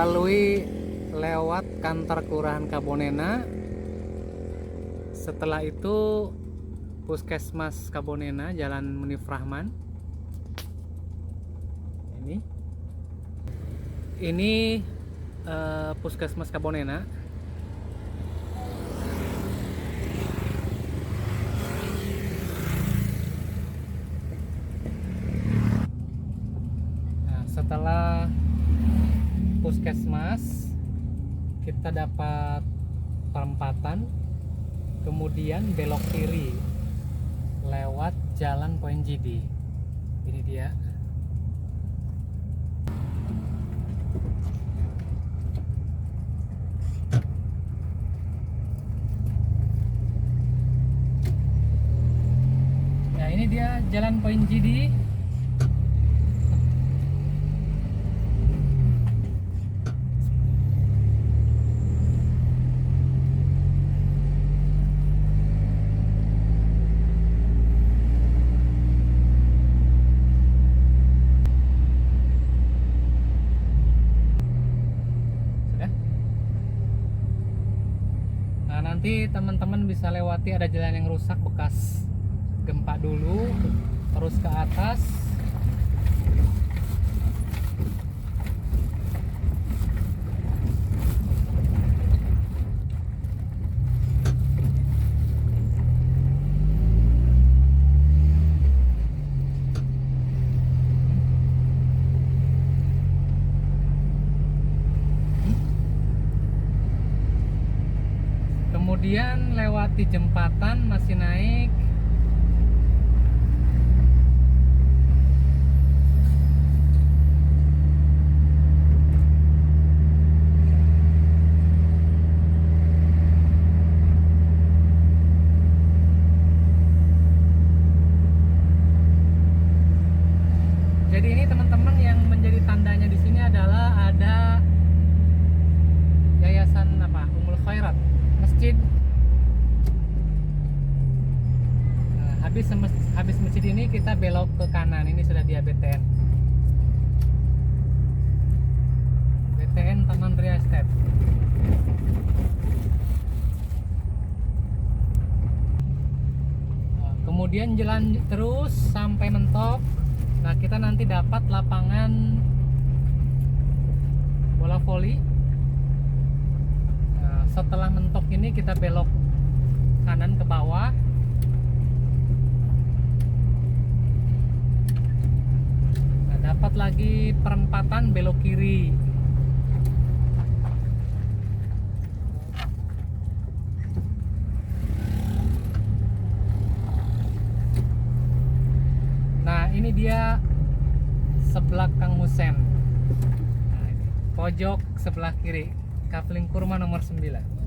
melalui lewat kantor Kelurahan Kabonena. Setelah itu Puskesmas Kabonena, Jalan Munif Rahman. Ini Puskesmas Kabonena. Nah, setelah Puskesmas kita dapat perempatan, kemudian belok kiri lewat Jalan Poin Jidi. Ini dia. Nah, ini dia Jalan Poin Jidi. Nanti teman-teman bisa lewati, ada jalan yang rusak bekas gempa dulu, terus ke atas. Kemudian lewati jembatan, masih naik. Jadi ini teman-teman, yang menjadi tandanya di sini adalah ada yayasan apa? Ummul Khairat, masjid. Nah, habis masjid ini kita belok ke kanan. Ini sudah dia BTN. BTN Taman Ria Estate. Nah, kemudian jalan terus sampai mentok. Nah, kita nanti dapat lapangan bola voli. Nah, setelah mentok ini kita belok kanan ke bawah. Nah, dapat lagi perempatan, belok kiri. Nah, ini dia sebelah Kang Musen. Nah, ini pojok sebelah kiri, Kafling Kurma nomor 9.